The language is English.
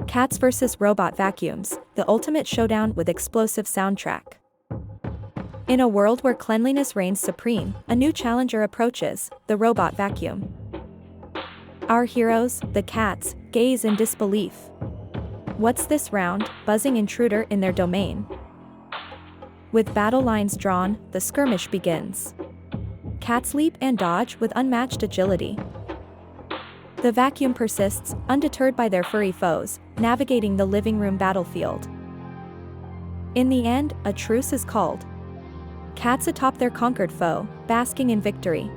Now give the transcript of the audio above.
Cats vs. robot vacuums, the ultimate showdown with explosive soundtrack. In a world where cleanliness reigns supreme, a new challenger approaches, the robot vacuum. Our heroes, the cats, gaze in disbelief. What's this round, buzzing intruder in their domain? With battle lines drawn, the skirmish begins. Cats leap and dodge with unmatched agility. The vacuum persists, undeterred by their furry foes, navigating the living room battlefield. In the end, a truce is called. Cats atop their conquered foe, basking in victory.